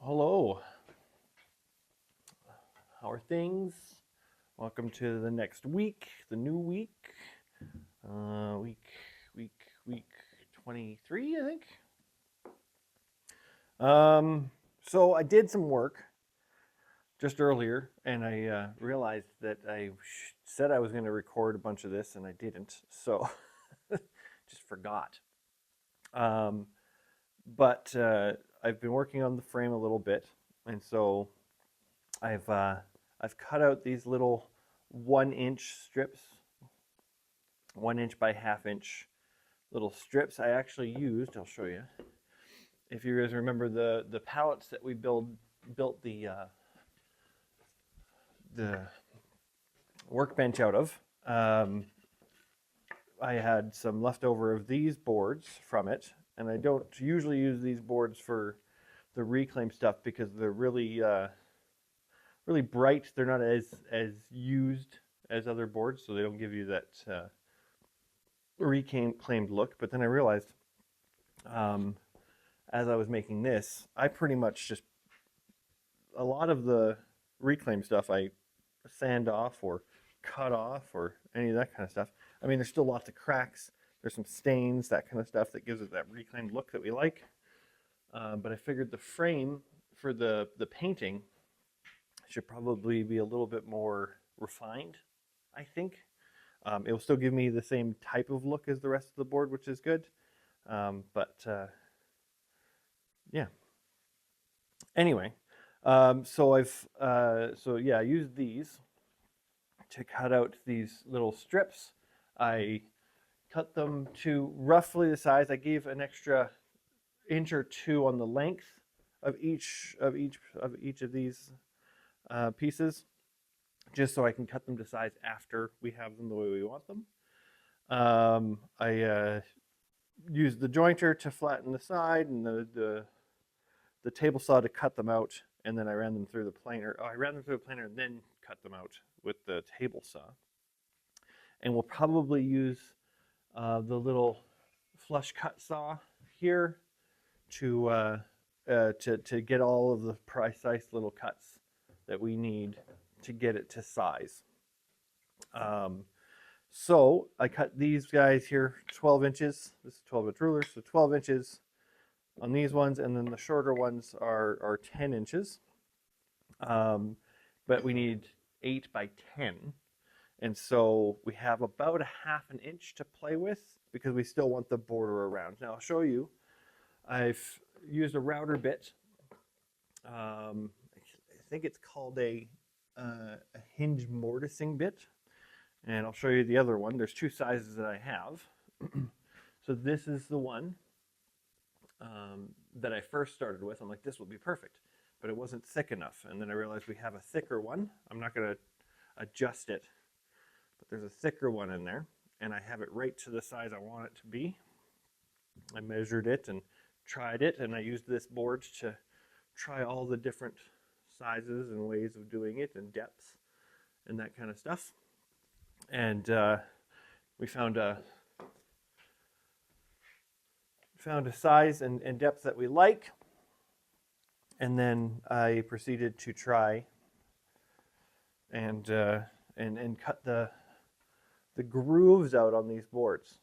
Hello, how are things? Welcome to the next week, the new week, uh, week, week, week 23, I think. So I did some work just earlier, and I realized that I said I was going to record a bunch of this, and I didn't. So just forgot. Um, but I've been working on the frame a little bit, and so I've uh, I've cut out these little 1 inch strips, 1 inch by ½ inch little strips. I actually used. I'll show you. If you guys remember the pallets that we built the workbench out of, I had some leftover of these boards from it, and I don't usually use these boards for the reclaim stuff because they're really bright. They're not as used as other boards, so they don't give you that reclaimed look. But then I realized, as I was making this, I pretty much just a lot of the reclaim stuff I sand off or cut off or any of that kind of stuff. I mean, there's still lots of cracks. There's some stains, that kind of stuff that gives it that reclaimed look that we like. But I figured the frame for the painting should probably be a little bit more refined, I think. It will still give me the same type of look as the rest of the board, which is good. But yeah. Anyway, so I used these to cut out these little strips. I cut them to roughly the size. I gave an extra inch or two on the length of each of these pieces, just so I can cut them to size after we have them the way we want them. I used the jointer to flatten the side and the table saw to cut them out, and then I ran them through the planer. Oh, I ran them through the planer and then cut them out with the table saw. And we'll probably use the little flush cut saw here to get all of the precise little cuts that we need to get it to size. So I cut these guys here 12 inches. This is 12-inch ruler, so 12 inches on these ones, and then the shorter ones are 10 inches. But we need 8 by 10. And so we have about a ½ inch to play with because we still want the border around. Now I'll show you. I've used a router bit. I think it's called a hinge mortising bit. And I'll show you the other one. There's two sizes that I have. So this is the one that I first started with. I'm like, this will be perfect. But it wasn't thick enough. And then I realized we have a thicker one. I'm not going to adjust it. But there's a thicker one in there. And I have it right to the size I want it to be. I measured it and tried it. And I used this board to try all the different sizes and ways of doing it and depths and that kind of stuff. And we found a size and depth that we like, and then I proceeded to try and cut the grooves out on these boards,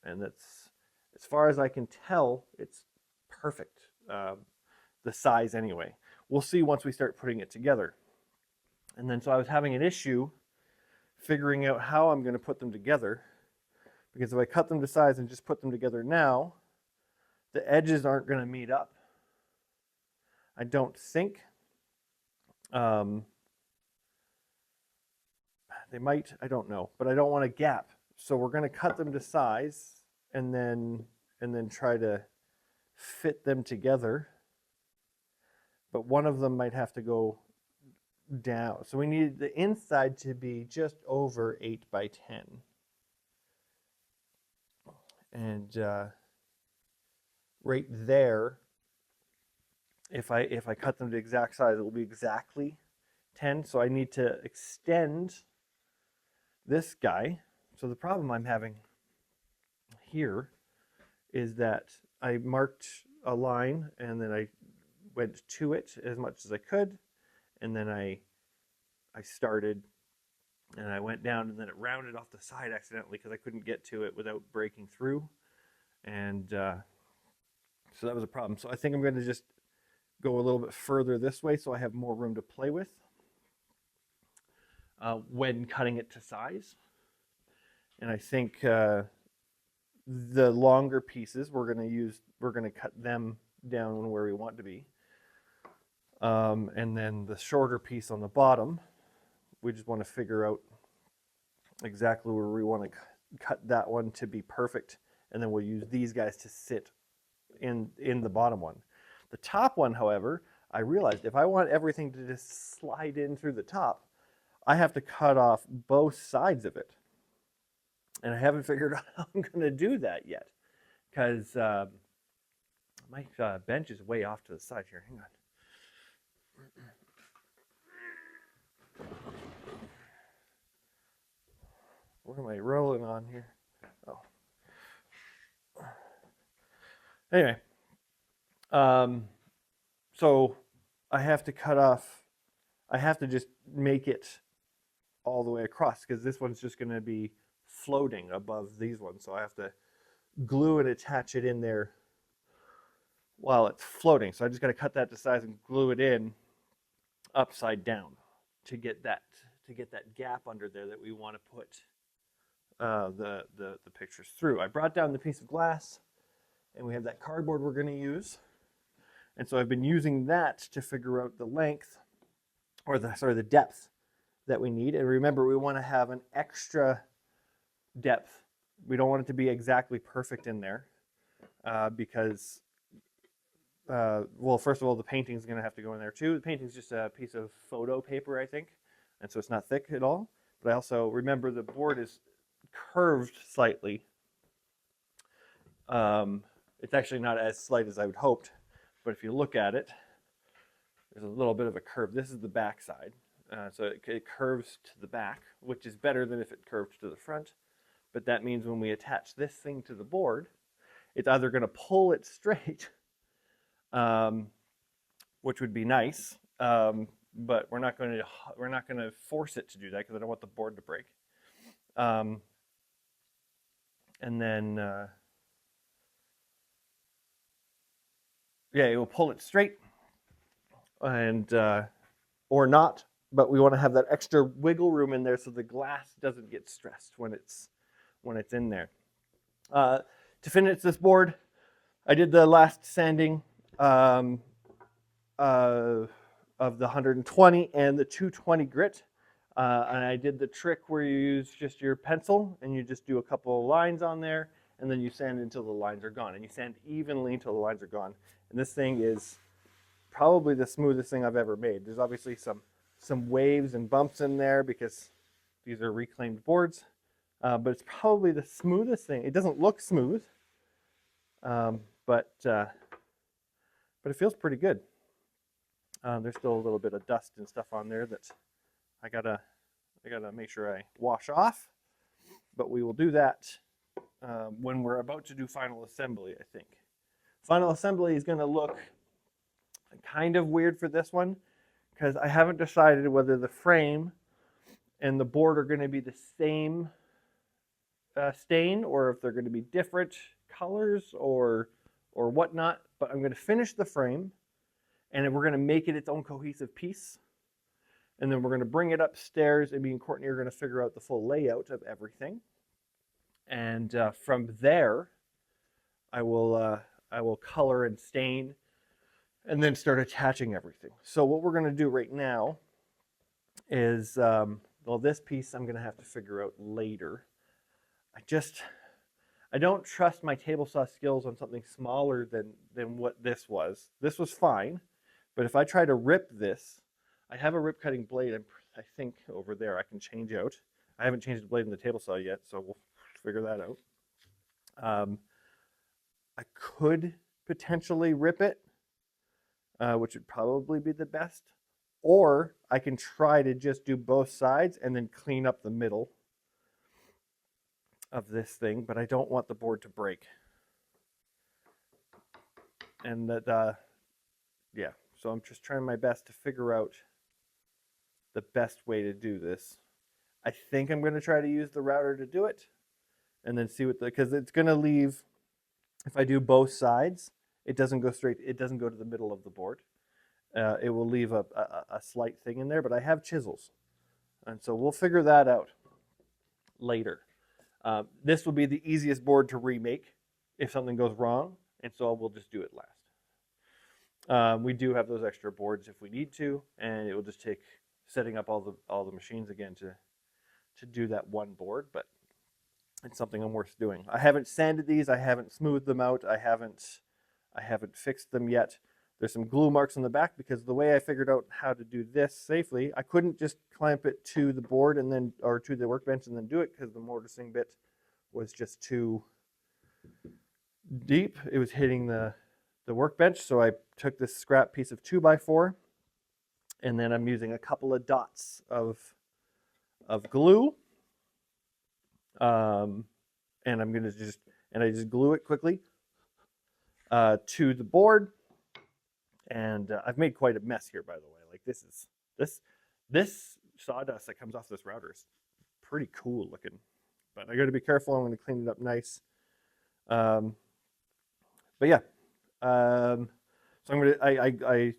and that's, as far as I can tell, it's perfect, the size anyway. We'll see once we start putting it together. And then so I was having an issue figuring out how I'm going to put them together, because if I cut them to size and just put them together now, the edges aren't going to meet up, I don't think. They might, I don't know, but I don't want a gap. So we're going to cut them to size and then try to fit them together. But one of them might have to go down. So we need the inside to be just over 8 by 10. And right there, if I cut them to exact size, it will be exactly 10. So I need to extend this guy. So the problem I'm having here is that I marked a line and then I went to it as much as I could, and then I started, and I went down, and then it rounded off the side accidentally because I couldn't get to it without breaking through, and so that was a problem. So I think I'm going to just go a little bit further this way so I have more room to play with when cutting it to size. And I think the longer pieces we're going to cut them down where we want to be. And then the shorter piece on the bottom, we just want to figure out exactly where we want to cut that one to be perfect. And then we'll use these guys to sit in the bottom one. The top one, however, I realized if I want everything to just slide in through the top, I have to cut off both sides of it. And I haven't figured out how I'm going to do that yet, because my bench is way off to the side here. Hang on. What am I rolling on here? Oh. Anyway, so I have to cut off, I have to just make it all the way across, because this one's just going to be floating above these ones. So I have to glue and attach it in there while it's floating. So I just got to cut that to size and glue it in upside down to get that gap under there that we want to put the pictures through. I brought down the piece of glass, and we have that cardboard we're going to use. And so I've been using that to figure out the length, or the depth that we need. And remember, we want to have an extra depth. We don't want it to be exactly perfect in there because, well, first of all, the painting is going to have to go in there too. The painting is just a piece of photo paper, I think, and so it's not thick at all. But I also remember the board is curved slightly. It's actually not as slight as I would hoped, but if you look at it, there's a little bit of a curve. This is the back side, so it curves to the back, which is better than if it curved to the front. But that means when we attach this thing to the board, it's either going to pull it straight, which would be nice, but we're not going to force it to do that because I don't want the board to break. And then yeah, it will pull it straight, and or not, but we want to have that extra wiggle room in there so the glass doesn't get stressed when it's in there. To finish this board, I did the last sanding of the 120 and the 220 grit, and I did the trick where you use just your pencil and you just do a couple of lines on there, and then you sand until the lines are gone, and you sand evenly until the lines are gone. And this thing is probably the smoothest thing I've ever made. There's obviously some waves and bumps in there because these are reclaimed boards, but it's probably the smoothest thing. It doesn't look smooth, but it feels pretty good. There's still a little bit of dust and stuff on there that I gotta make sure I wash off, but we will do that when we're about to do final assembly, I think. Final assembly is going to look kind of weird for this one because I haven't decided whether the frame and the board are going to be the same stain or if they're going to be different colors or whatnot. But I'm going to finish the frame, and we're going to make it its own cohesive piece. And then we're going to bring it upstairs, and me and Courtney are going to figure out the full layout of everything. And from there, I will color and stain and then start attaching everything. So what we're going to do right now is, well, this piece I'm going to have to figure out later. I don't trust my table saw skills on something smaller than what this was. This was fine, but if I try to rip this, I have a rip cutting blade, I think, over there I can change out. I haven't changed the blade in the table saw yet, so we'll figure that out. I could potentially rip it, which would probably be the best, or I can try to just do both sides and then clean up the middle of this thing, but I don't want the board to break. And that, yeah, So I'm just trying my best to figure out the best way to do this. I think I'm going to try to use the router to do it and then see what because it's going to leave, if I do both sides, it doesn't go straight, it doesn't go to the middle of the board. It will leave a slight thing in there, but I have chisels. And so we'll figure that out later. This will be the easiest board to remake if something goes wrong, and so we'll just do it last. We do have those extra boards if we need to, and it will just take setting up all the machines again to do that one board, but it's something I'm worth doing. I haven't sanded these, I haven't smoothed them out, I haven't fixed them yet. There's some glue marks on the back because the way I figured out how to do this safely, I couldn't just clamp it to the board and then, or to the workbench and then do it because the mortising bit was just too deep. It was hitting the workbench. So I took this scrap piece of 2x4 and then I'm using a couple of dots of glue. And I'm going to I just glue it quickly to the board. And I've made quite a mess here, by the way. Like this sawdust that comes off this router is pretty cool looking. But I got to be careful. I'm going to clean it up nice. But yeah, so I'm going to I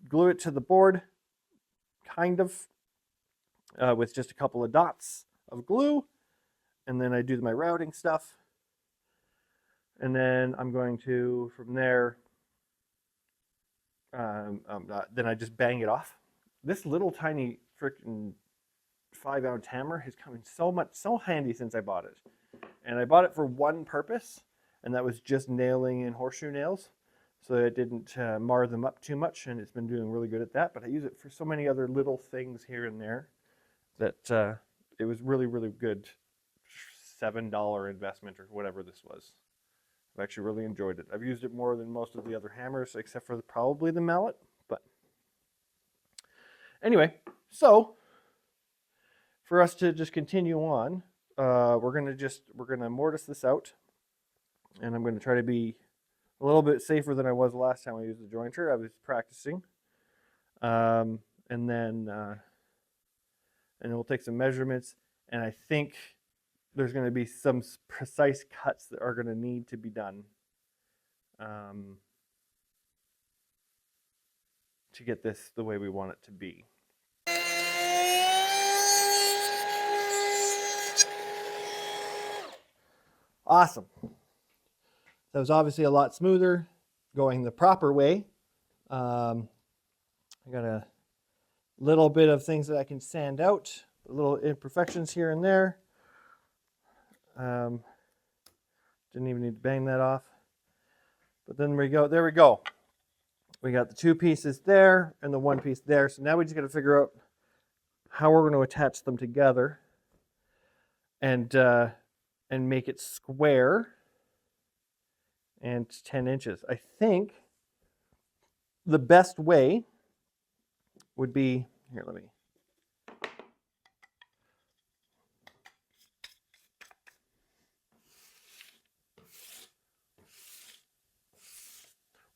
glue it to the board, kind of, with just a couple of dots of glue, and then I do my routing stuff, and then I'm going to from there. Then I just bang it off. This little tiny freaking 5-ounce hammer has come in so handy since I bought it. And I bought it for one purpose, and that was just nailing in horseshoe nails so that it didn't mar them up too much, and it's been doing really good at that. But I use it for so many other little things here and there that it was really, really good $7 investment or whatever this was. I've actually really enjoyed it. I've used it more than most of the other hammers, except for probably the mallet. But anyway, so for us to just continue on, we're gonna mortise this out, and I'm gonna try to be a little bit safer than I was the last time I used the jointer. I was practicing, and then we'll take some measurements, and I think there's going to be some precise cuts that are going to need to be done to get this the way we want it to be. Awesome. That was obviously a lot smoother going the proper way. I got a little bit of things that I can sand out, little imperfections here and there. Didn't even need to bang that off. But then there we go. We got the two pieces there and the one piece there. So now we just got to figure out how we're going to attach them together and make it square and 10 inches. I think the best way would be, here, let me.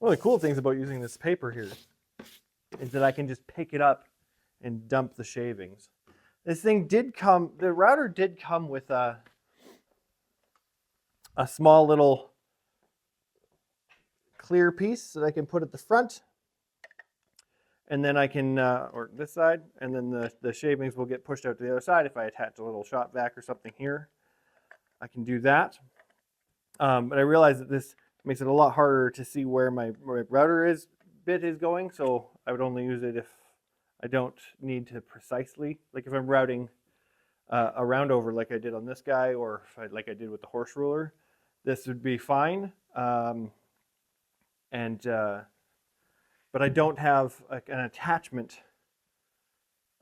One of the cool things about using this paper here is that I can just pick it up and dump the shavings. This thing did come, the router did come with a small little clear piece that I can put at the front. And then I can, or this side, and then the shavings will get pushed out to the other side. If I attach a little shop vac or something here, I can do that. But I realize that this makes it a lot harder to see where my router bit is going, so I would only use it if I don't need to precisely, like if I'm routing a round over like I did on this guy, or like I did with the horse ruler, this would be fine. But I don't have an attachment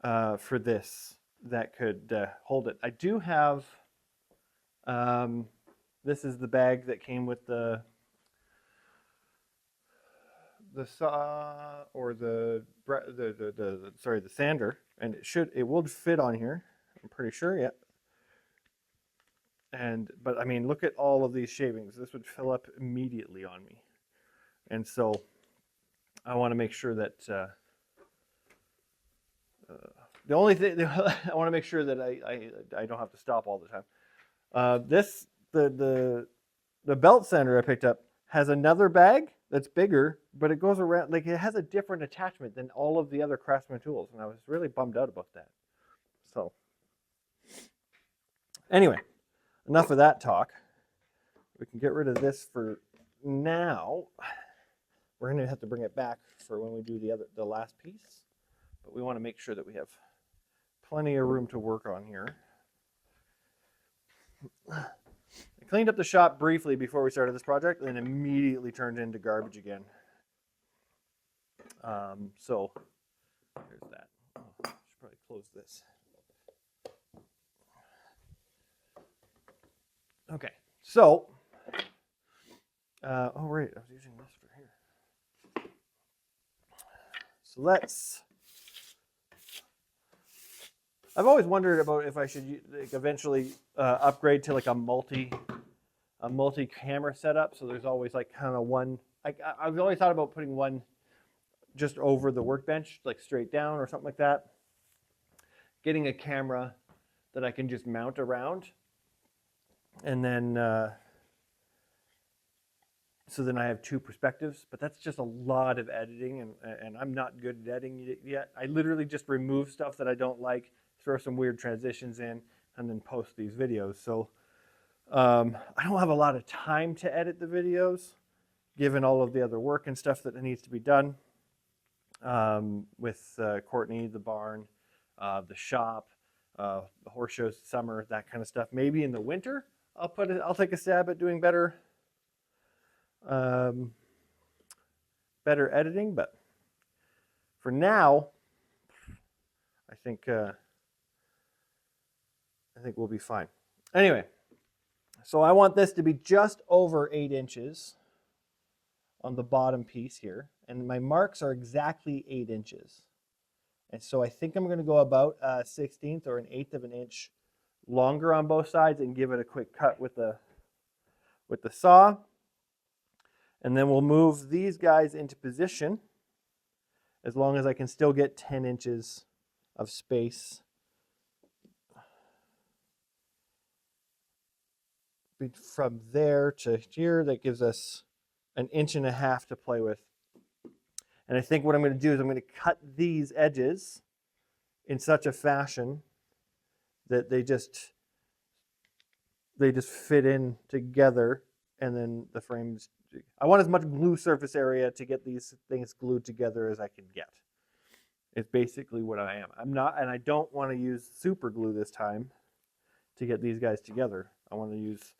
for this that could hold it. I do have, this is the bag that came with the saw, or the sander, and it will fit on here. I'm pretty sure, yeah. But I mean, look at all of these shavings. This would fill up immediately on me. And so I want to make sure that the only thing I want to make sure that I don't have to stop all the time. The belt sander I picked up has another bag that's bigger, but it goes around, like it has a different attachment than all of the other Craftsman tools, and I was really bummed out about that. So anyway, enough of that talk. We can get rid of this for now. We're going to have to bring it back for when we do the last piece, but we want to make sure that we have plenty of room to work on here. I cleaned up the shop briefly before we started this project, and then immediately turned into garbage again. So there's that. Oh, I should probably close this. Okay, so oh right, I was using this for here. So I've always wondered about if I should like eventually upgrade to like a multi-camera setup. So there's always like kind of one. I've always thought about putting one just over the workbench, like straight down or something like that. Getting a camera that I can just mount around, and then so then I have two perspectives. But that's just a lot of editing, and I'm not good at editing it yet. I literally just remove stuff that I don't like, throw some weird transitions in, and then post these videos. So I don't have a lot of time to edit the videos, given all of the other work and stuff that needs to be done with Courtney, the barn, the shop, the horse shows, summer, that kind of stuff. Maybe in the winter, I'll take a stab at doing better editing. But for now, I think we'll be fine. Anyway, so I want this to be just over 8 inches on the bottom piece here, and my marks are exactly 8 inches. And so I think I'm going to go about a 1/16 or an 1/8 of an inch longer on both sides and give it a quick cut with the saw. And then we'll move these guys into position as long as I can still get 10 inches of space from there to here. That gives us 1.5 inches to play with. And I think what I'm going to do is I'm going to cut these edges in such a fashion that they just fit in together, and then the frames. I want as much glue surface area to get these things glued together as I can get. It's basically what I am. I'm not, and I don't want to use super glue this time to get these guys together. I want to use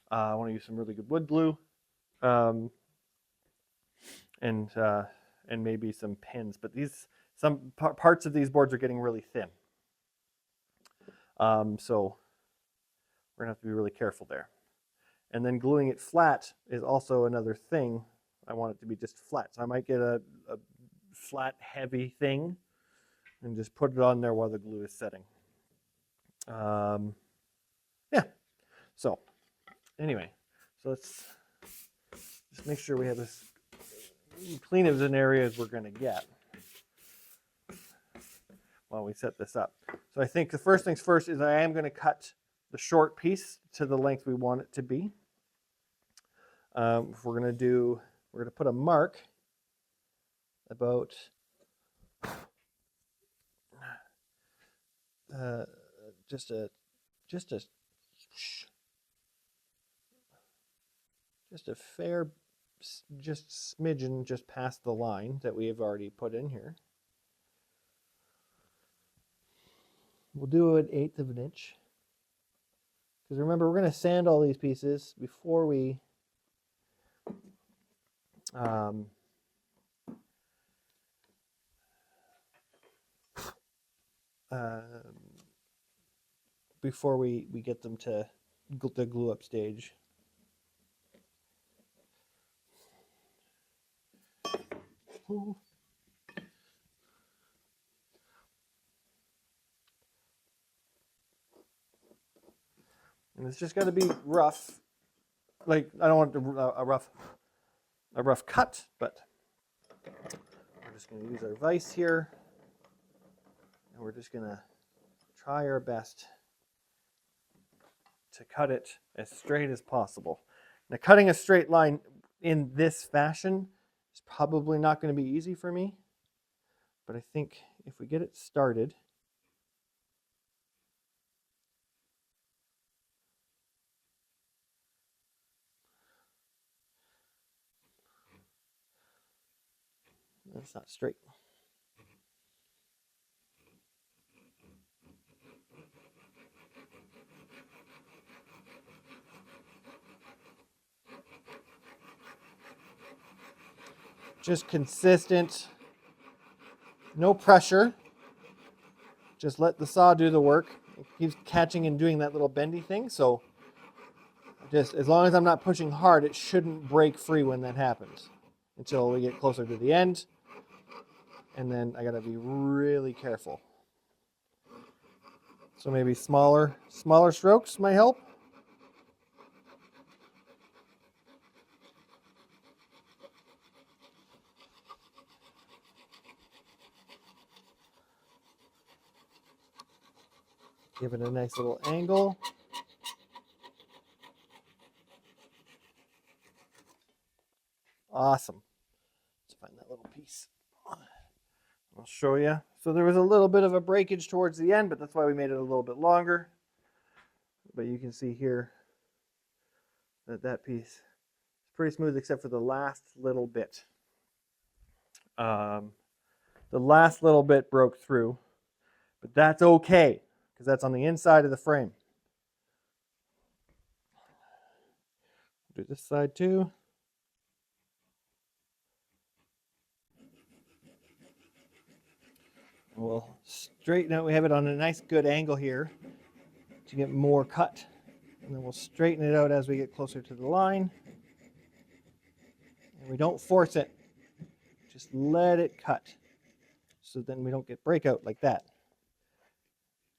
some really good wood glue, and maybe some pins. But some parts of these boards are getting really thin, so we're gonna have to be really careful there. And then gluing it flat is also another thing. I want it to be just flat, so I might get a flat, heavy thing and just put it on there while the glue is setting. Yeah. So anyway, so let's just make sure we have this clean as an area as we're going to get while we set this up. So I think the first things first is I am going to cut the short piece to the length we want it to be. If we're going to put a mark about just a fair, just smidgen just past the line that we have already put in here. We'll do an 1/8 of an inch. Because remember, we're going to sand all these pieces before we get them to the glue up stage. Ooh. And it's just got to be rough. Like, I don't want a rough cut, but just going to use our vise here, and we're just going to try our best to cut it as straight as possible. Now, cutting a straight line in this fashion is probably not going to be easy for me, but I think if we get it started, that's not straight. Just consistent, no pressure. Just let the saw do the work. It keeps catching and doing that little bendy thing, so just as long as I'm not pushing hard, it shouldn't break free when that happens until we get closer to the end. And then I gotta be really careful. So maybe smaller strokes might help. Give it a nice little angle. Awesome. Let's find that little piece. I'll show you. So there was a little bit of a breakage towards the end, but that's why we made it a little bit longer. But you can see here that that piece is pretty smooth except for the last little bit. The last little bit broke through, but that's okay because that's on the inside of the frame. Do this side too. We'll straighten out. We have it on a nice good angle here to get more cut. And then we'll straighten it out as we get closer to the line. And we don't force it. Just let it cut. So then we don't get breakout like that.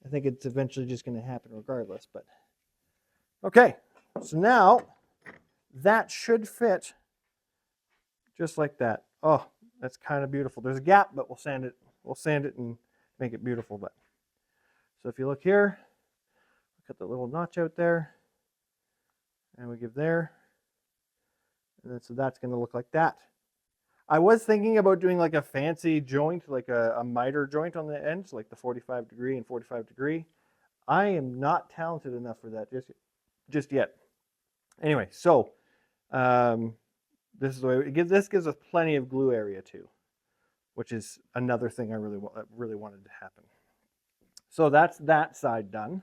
I think it's eventually just going to happen regardless. But okay, so now that should fit just like that. Oh, that's kind of beautiful. There's a gap, but we'll sand it. We'll sand it and make it beautiful. But so if you look here, cut the little notch out there, and we give there, and then so that's going to look like that. I was thinking about doing like a fancy joint, like a miter joint on the ends, like the 45 degree and 45 degree. I am not talented enough for that just yet. Anyway, so this is the way this gives us plenty of glue area too, which is another thing I really wanted to happen. So that's that side done.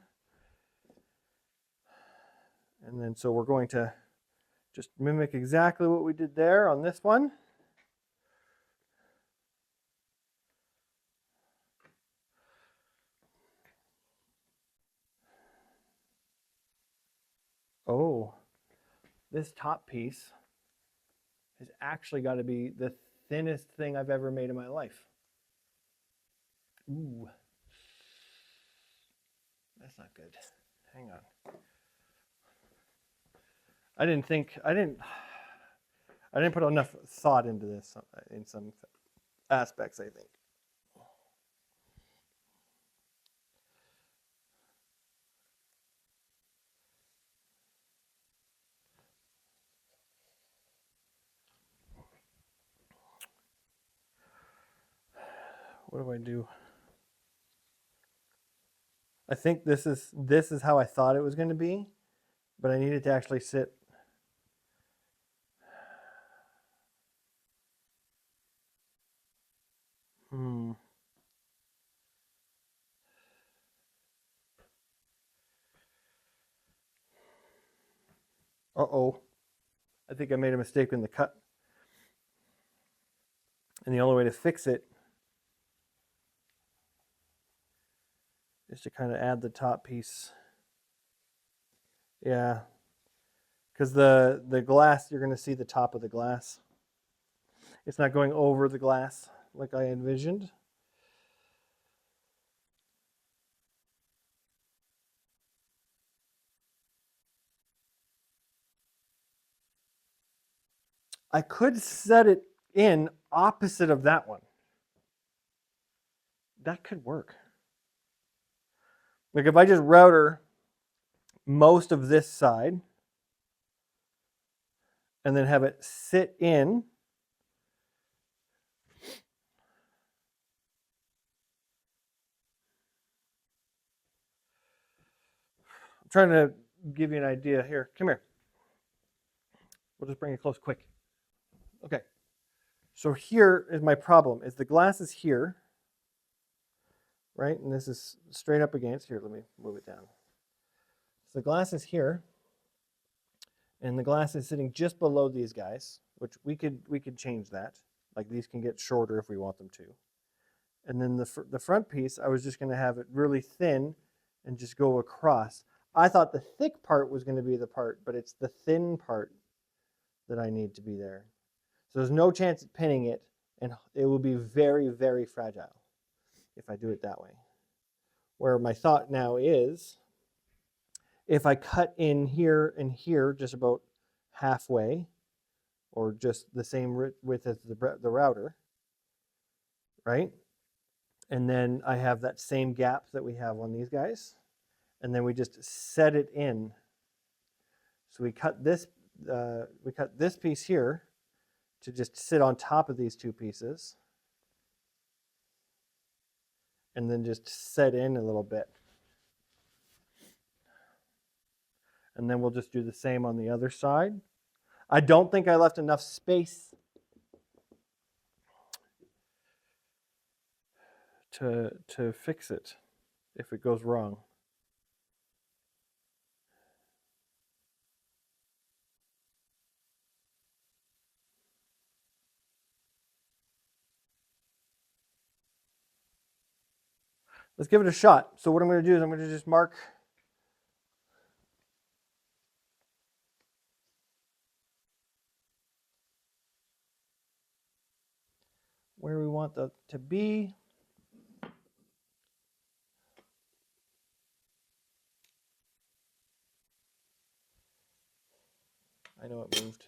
And then so we're going to just mimic exactly what we did there on this one. Oh, this top piece has actually got to be the thinnest thing I've ever made in my life. Ooh, that's not good. Hang on. I didn't put enough thought into this in some aspects, I think. What do I do? I think this is how I thought it was going to be, but I need it to actually sit. Uh-oh. I think I made a mistake in the cut. And the only way to fix it is to kind of add the top piece. Yeah. Because the glass, you're going to see the top of the glass. It's not going over the glass like I envisioned. I could set it in opposite of that one. that could work. Like if I just router most of this side and then have it sit in. I'm trying to give you an idea here. Come here. We'll just bring it close quick. Okay. So here is my problem, is the glass is here, right? And this is straight up against, here, let me move it down. So the glass is here, and the glass is sitting just below these guys, which we could change that. Like these can get shorter if we want them to. And then the front piece, I was just going to have it really thin and just go across. I thought the thick part was going to be the part, but it's the thin part that I need to be there. So there's no chance of pinning it, and it will be very, very fragile if I do it that way. Where my thought now is, if I cut in here and here just about halfway, or just the same width as the router, right? And then I have that same gap that we have on these guys, and then we just set it in. So we cut this piece here to just sit on top of these two pieces, and then just set in a little bit. And then we'll just do the same on the other side. I don't think I left enough space to fix it if it goes wrong. Let's give it a shot. So what I'm going to do is I'm going to just mark where we want that to be. I know it moved.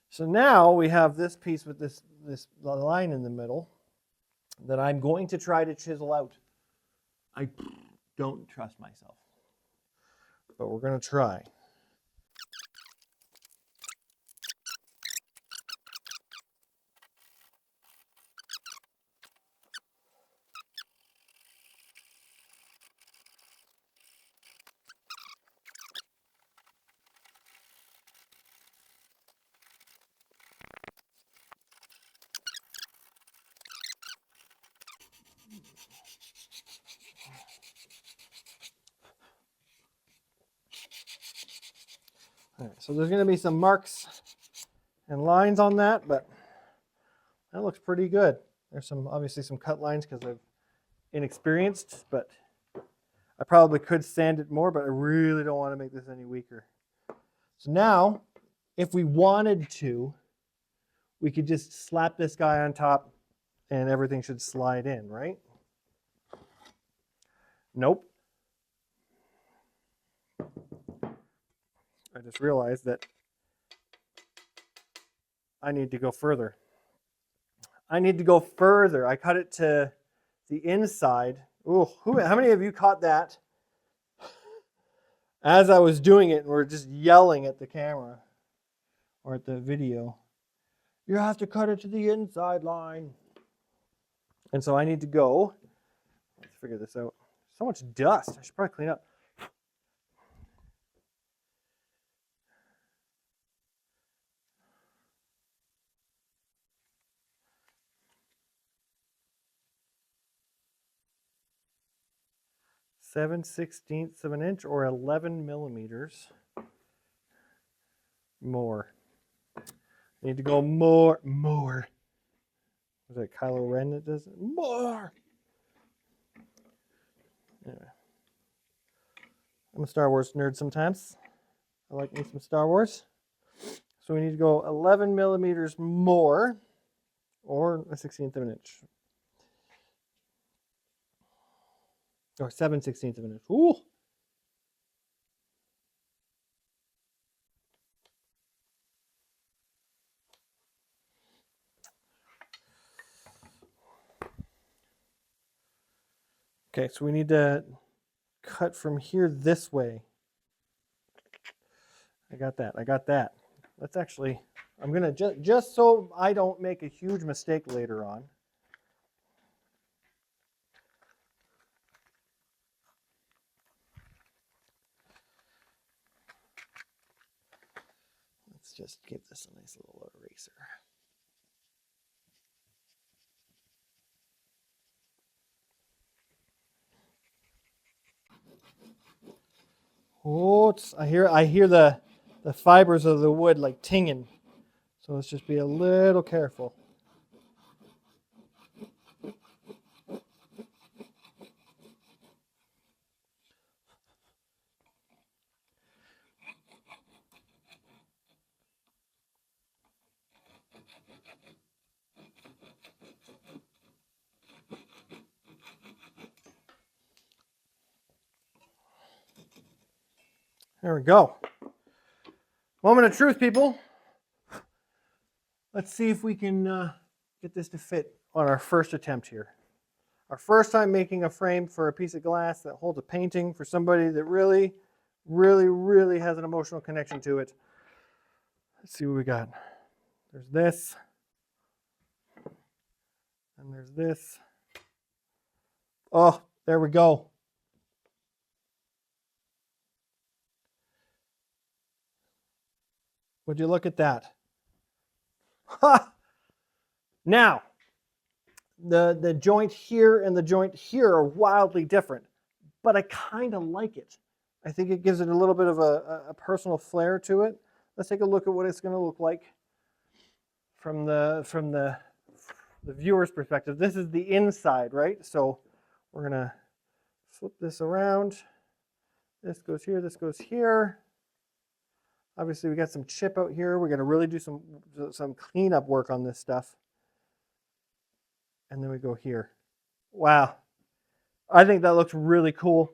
So now we have this piece with this line in the middle that I'm going to try to chisel out. I don't trust myself, but we're going to try. All right, so there's going to be some marks and lines on that, but that looks pretty good. There's obviously some cut lines because I'm inexperienced, but I probably could sand it more, but I really don't want to make this any weaker. So now, if we wanted to, we could just slap this guy on top and everything should slide in, right? Nope. I just realized that I need to go further. I need to go further. I cut it to the inside. Ooh, how many of you caught that as I was doing it and were just yelling at the camera or at the video? You have to cut it to the inside line. And so I need to go. Let's figure this out. So much dust. I should probably clean up. (7/16 of an inch) or 11 millimeters more. I need to go more. Was it Kylo Ren that does it? More. Anyway. I'm a Star Wars nerd sometimes. I like me some Star Wars. So we need to go 11 millimeters more, or 1/16 of an inch. or 7/16 of an inch. Ooh. Okay, so we need to cut from here this way. I got that. I got that. Let's actually, I'm going to, just so I don't make a huge mistake later on. Let's just give this a nice little eraser. Oh, I hear the fibers of the wood like tinging. So let's just be a little careful. There we go. Moment of truth, people. Let's see if we can get this to fit on our first attempt here. Our first time making a frame for a piece of glass that holds a painting for somebody that really, really, really has an emotional connection to it. Let's see what we got. There's this. And there's this. Oh, there we go. Would you look at that? Ha! Now, the joint here and the joint here are wildly different, but I kind of like it. I think it gives it a little bit of a personal flair to it. Let's take a look at what it's going to look like from the viewer's perspective. This is the inside, right? So we're going to flip this around. This goes here, this goes here. Obviously, we got some chip out here. We're going to really do some cleanup work on this stuff. And then we go here. Wow. I think that looks really cool.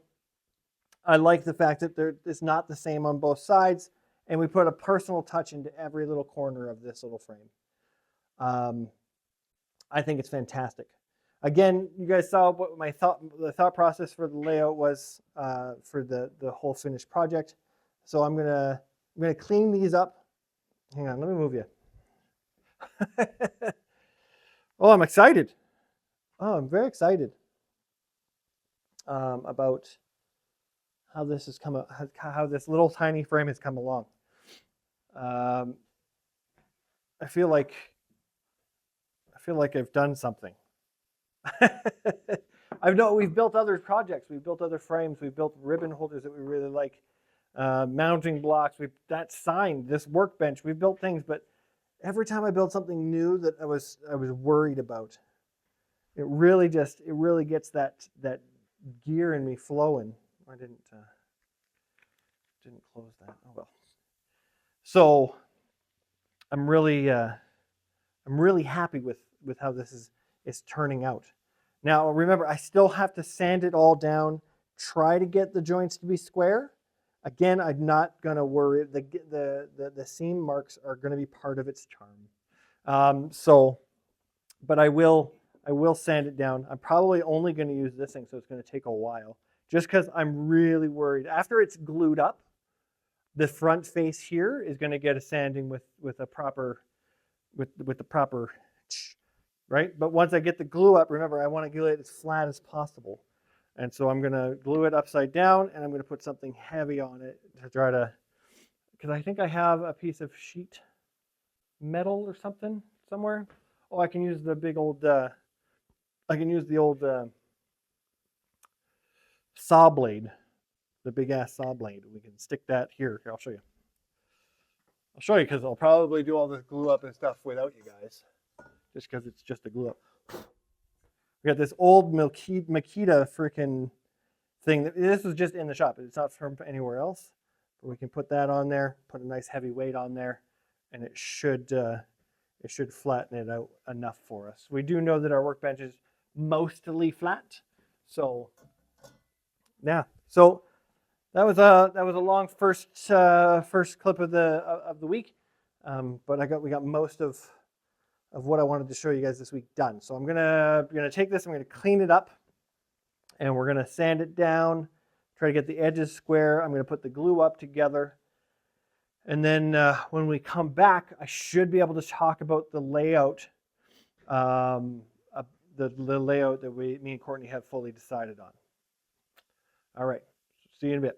I like the fact that it's not the same on both sides. And we put a personal touch into every little corner of this little frame. I think it's fantastic. Again, you guys saw what the thought process for the layout was for the whole finished project. So I'm gonna clean these up. Hang on, let me move you. Oh, I'm excited. Oh, I'm very excited about how this has come, how this little tiny frame has come along. I feel like I've done something. We've built other projects. We've built other frames. We've built ribbon holders that we really like. Mounting blocks. That sign, this workbench. We've built things, but every time I build something new that I was worried about, it really gets that gear in me flowing. I didn't close that. Oh well. So I'm really happy with how this is turning out. Now remember, I still have to sand it all down, try to get the joints to be square. Again, I'm not going to worry. The seam marks are going to be part of its charm. But I will sand it down. I'm probably only going to use this thing, so it's going to take a while. Just because I'm really worried. After it's glued up, the front face here is going to get a sanding with the proper, right? But once I get the glue up, remember I want to glue it as flat as possible. And so I'm going to glue it upside down, and I'm going to put something heavy on it to try to, because I think I have a piece of sheet metal or something somewhere. Oh, I can use the big old, I can use the old saw blade, the big ass saw blade. We can stick that here. Here, I'll show you. I'll show you because I'll probably do all this glue up and stuff without you guys, just because it's just a glue up. We got this old Makita freaking thing. This was just in the shop. It's not from anywhere else. But we can put that on there, put a nice heavy weight on there, and it should flatten it out enough for us. We do know that our workbench is mostly flat, so Yeah. So that was a long first clip of the week, but we got most of what I wanted to show you guys this week done. So I'm gonna take this, I'm gonna clean it up, and we're gonna sand it down, try to get the edges square. I'm gonna put the glue up together, and then when we come back, I should be able to talk about the layout, um, uh, the layout that me and Courtney have fully decided on. All right, see you in a bit.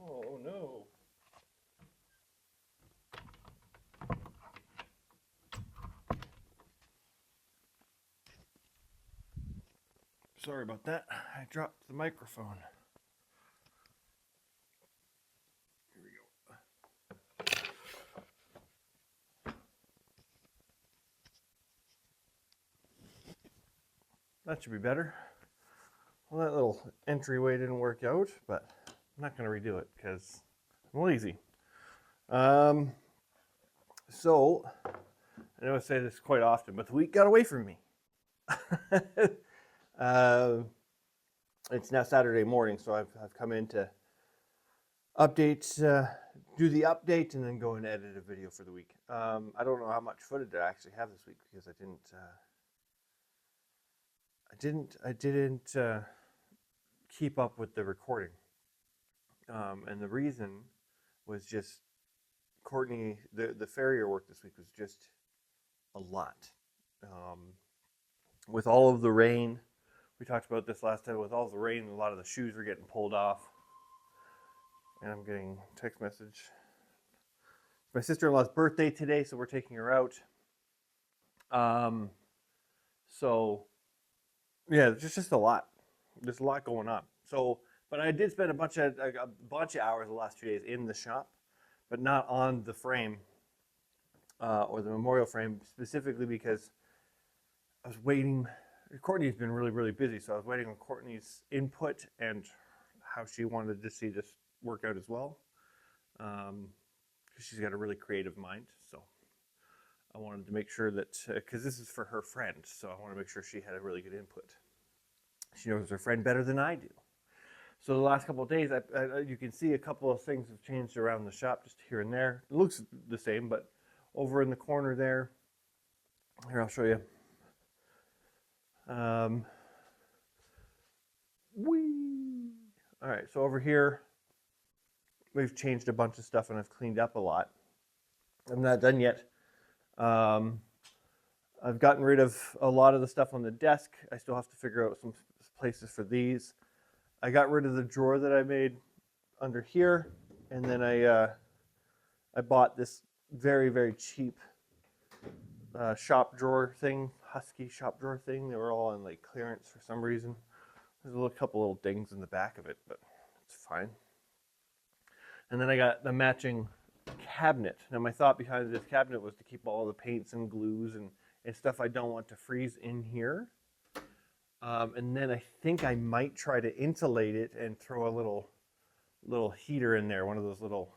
Oh no. Sorry about that. I dropped the microphone. Here we go. That should be better. Well, that little entryway didn't work out, but I'm not going to redo it because I'm lazy. So, I know I say this quite often, but the week got away from me. uh, it's now Saturday morning, so I've come in to update, do the update, and then go and edit a video for the week. I don't know how much footage I actually have this week because I didn't keep up with the recording, and the reason was just Courtney. The farrier work this week was just a lot. With all of the rain, we talked about this last time. With all of the rain, a lot of the shoes were getting pulled off, and I'm getting a text message. It's my sister-in-law's birthday today, so we're taking her out. So yeah, there's just a lot. There's a lot going on. So, but I did spend a bunch of hours the last 2 days in the shop, but not on the frame or the memorial frame, specifically because I was waiting. Courtney's been really, really busy, so I was waiting on Courtney's input and how she wanted to see this work out as well, because she's got a really creative mind. So I wanted to make sure that, because this is for her friend, so I want to make sure she had a really good input. She knows her friend better than I do. So the last couple of days, you can see a couple of things have changed around the shop, just here and there. It looks the same, but over in the corner there, here, I'll show you. Whee! All right, so over here, we've changed a bunch of stuff and I've cleaned up a lot. I'm not done yet. I've gotten rid of a lot of the stuff on the desk. I still have to figure out some places for these. I got rid of the drawer that I made under here, and then I bought this very, very cheap shop drawer thing, Husky shop drawer thing. They were all on like clearance for some reason. There's a couple little dings in the back of it, but it's fine. And then I got the matching cabinet. Now my thought behind this cabinet was to keep all the paints and glues and stuff I don't want to freeze in here. And then I think I might try to insulate it and throw a little heater in there, one of those little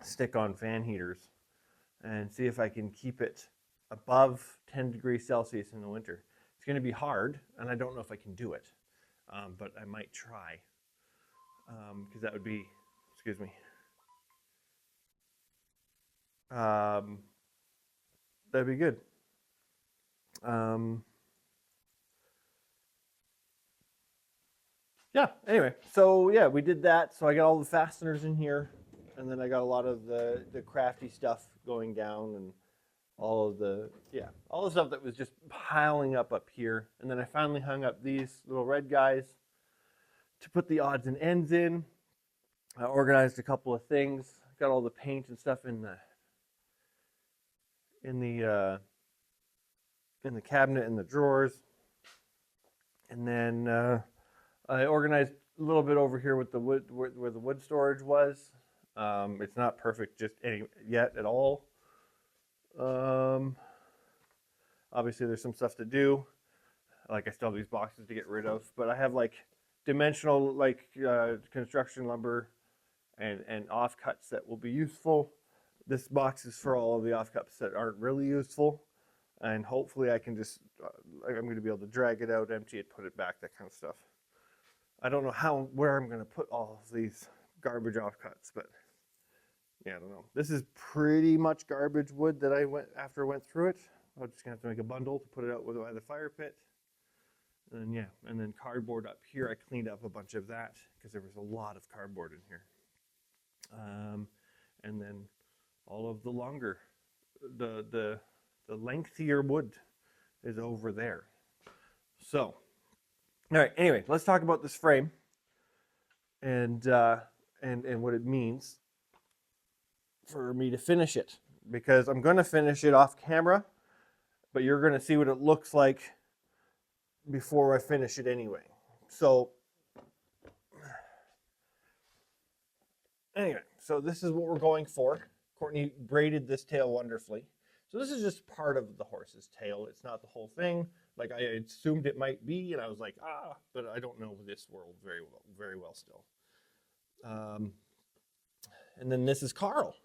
stick-on fan heaters, and see if I can keep it above 10 degrees Celsius in the winter. It's going to be hard, and I don't know if I can do it, but I might try, because that would be, excuse me, that'd be good. Yeah, anyway, so yeah, we did that. So I got all the fasteners in here, and then I got a lot of the crafty stuff going down, and all of the stuff that was just piling up here. And then I finally hung up these little red guys to put the odds and ends in. I organized a couple of things, got all the paint and stuff in the cabinet and the drawers, and then I organized a little bit over here with the wood, where the wood storage was. It's not perfect just yet at all. Obviously there's some stuff to do. Like I still have these boxes to get rid of, but I have like dimensional like construction lumber and offcuts that will be useful. This box is for all of the offcuts that aren't really useful, and hopefully I can just I'm going to be able to drag it out, empty it, put it back, that kind of stuff. I don't know where I'm going to put all of these garbage offcuts, but yeah, I don't know. This is pretty much garbage wood that I went through it. I'm just gonna have to make a bundle to put it out by the fire pit. And then yeah, and then cardboard up here. I cleaned up a bunch of that because there was a lot of cardboard in here. And then all of the longer, the lengthier wood is over there. So, all right. Anyway, let's talk about this frame and what it means for me to finish it, because I'm going to finish it off camera, but you're going to see what it looks like before I finish it anyway. So anyway, so this is what we're going for. Courtney braided this tail wonderfully. So this is just part of the horse's tail. It's not the whole thing. Like I assumed it might be, and I was like, but I don't know this world very well still. And then this is Carl.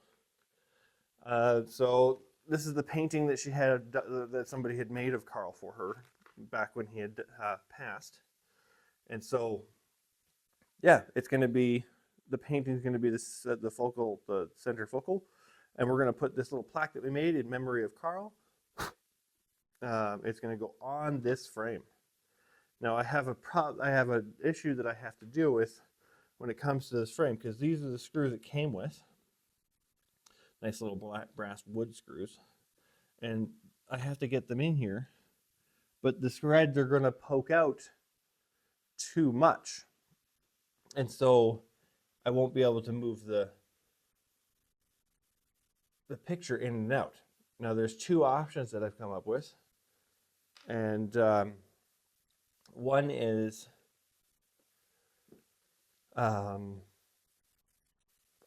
So this is the painting that she had, that somebody had made of Carl for her back when he had passed. And so, yeah, it's going to be, the painting is going to be this, the center focal. And we're going to put this little plaque that we made in memory of Carl. It's going to go on this frame. Now I have an issue that I have to deal with when it comes to this frame, because these are the screws it came with. Nice little black brass wood screws. And I have to get them in here, but the threads are going to poke out too much. And so I won't be able to move the picture in and out. Now there's two options that I've come up with. And one is I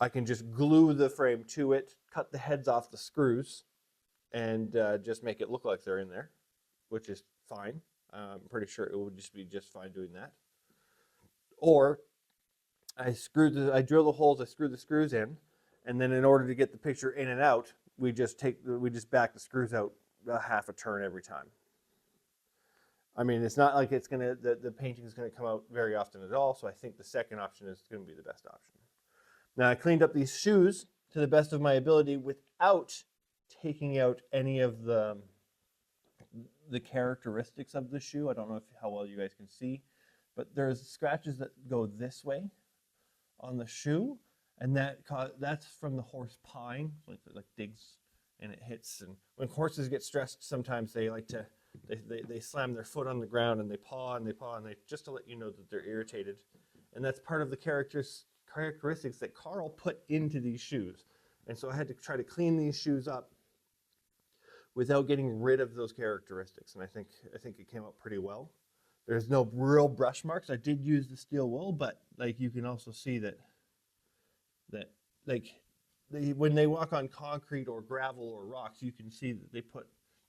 can just glue the frame to it, cut the heads off the screws, and just make it look like they're in there, which is fine. I'm pretty sure it would just be just fine doing that. Or I drill the holes, I screw the screws in, and then in order to get the picture in and out, we just back the screws out a half a turn every time. I mean, it's not like it's gonna the painting is gonna come out very often at all. So I think the second option is gonna be the best option. Now I cleaned up these shoes to the best of my ability without taking out any of the characteristics of the shoe. I don't know how well you guys can see, but there's scratches that go this way on the shoe, and that's from the horse pawing, like digs and it hits. And when horses get stressed, sometimes they like to they slam their foot on the ground and they paw and they just to let you know that they're irritated. And that's part of the characteristics that Carl put into these shoes. And so I had to try to clean these shoes up without getting rid of those characteristics. And I think it came out pretty well. There's no real brush marks. I did use the steel wool, but like you can also see that when they walk on concrete or gravel or rocks, you can see that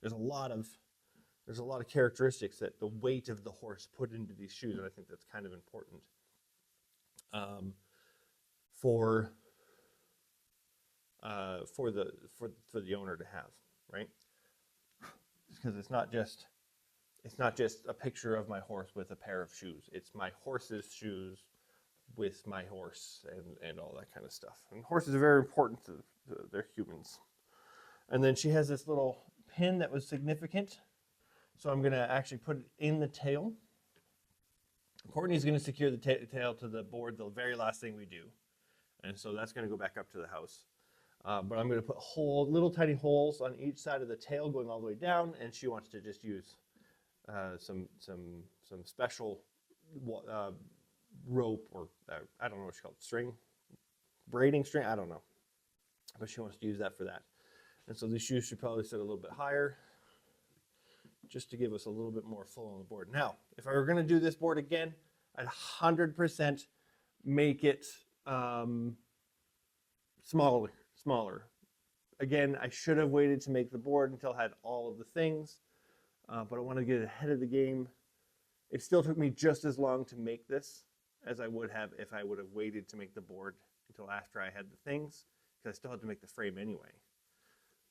there's a lot of characteristics that the weight of the horse put into these shoes, and I think that's kind of important for the owner to have, right? Because it's not just a picture of my horse with a pair of shoes. It's my horse's shoes with my horse and all that kind of stuff. And horses are very important to their humans. And then she has this little pin that was significant. So I'm going to actually put it in the tail. Courtney's going to secure the tail to the board, the very last thing we do. And so that's going to go back up to the house. But I'm going to put little tiny holes on each side of the tail going all the way down, and she wants to just use some special rope, or I don't know what she called it, string, braiding string, I don't know. But she wants to use that for that. And so these shoes should probably sit a little bit higher, just to give us a little bit more full on the board. Now, if I were going to do this board again, I'd 100% make it smaller. Again, I should have waited to make the board until I had all of the things, but I want to get ahead of the game. It still took me just as long to make this as I would have if I would have waited to make the board until after I had the things, because I still had to make the frame anyway.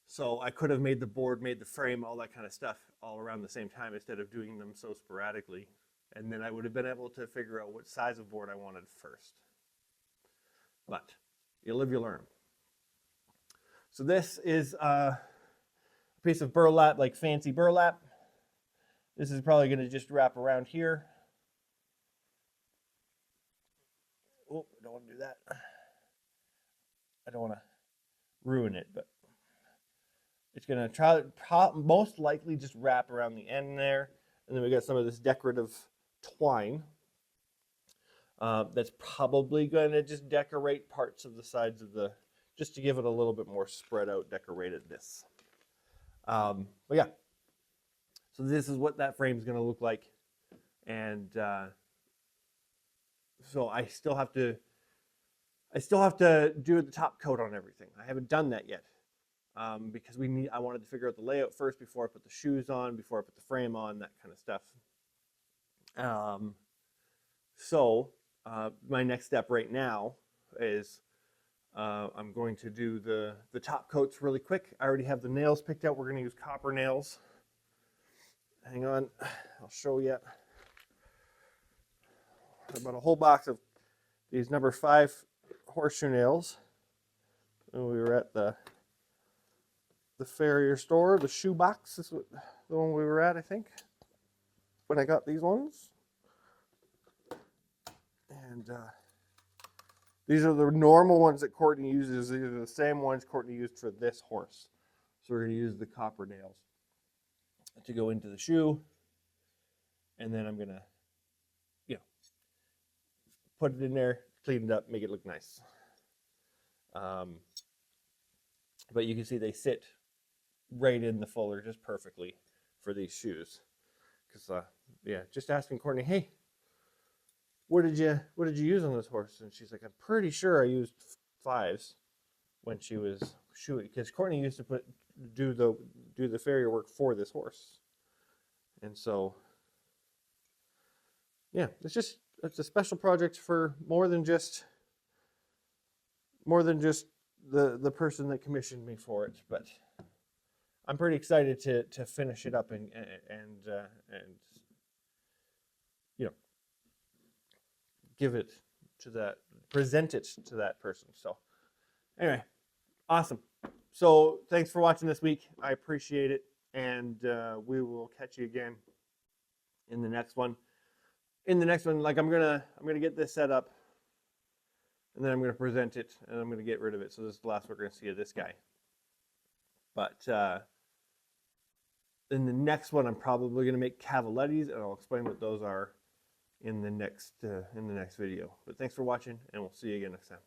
So I could have made the board, made the frame, all that kind of stuff all around the same time instead of doing them so sporadically. And then I would have been able to figure out what size of board I wanted first. But you live, you learn. So this is a piece of burlap, like fancy burlap. This is probably going to just wrap around here. Oh, I don't want to do that. I don't want to ruin it, but it's going to most likely just wrap around the end there. And then we got some of this decorative twine that's probably going to just decorate parts of the sides of the, just to give it a little bit more spread out decoratedness. But yeah, so this is what that frame is going to look like. And so I still have to do the top coat on everything. I haven't done that yet because I wanted to figure out the layout first before I put the shoes on, before I put the frame on, that kind of stuff. So my next step right now is I'm going to do the top coats really quick. I already have the nails picked out. We're going to use copper nails. Hang on, I'll show you. About a whole box of these number 5 horseshoe nails. And we were at the Farrier store, the shoe box. This is the one we were at, I think, when I got these ones. And these are the normal ones that Courtney uses. These are the same ones Courtney used for this horse. So we're going to use the copper nails to go into the shoe. And then I'm going to, put it in there, clean it up, make it look nice. But you can see they sit right in the fuller just perfectly for these shoes. Because just asking Courtney, hey, what did you use on this horse? And she's like, I'm pretty sure I used 5s when she was shoeing, because Courtney used to do the farrier work for this horse. And so yeah, it's a special project for more than just the person that commissioned me for it, but I'm pretty excited to finish it up and present it to that person. So anyway, awesome. So thanks for watching this week. I appreciate it, and we will catch you again in the next one. Like I'm gonna get this set up, and then I'm gonna present it, and I'm gonna get rid of it. So this is the last we're gonna see of this guy. But in the next one, I'm probably gonna make Cavalettis, and I'll explain what those are in the next video. But thanks for watching, and we'll see you again next time.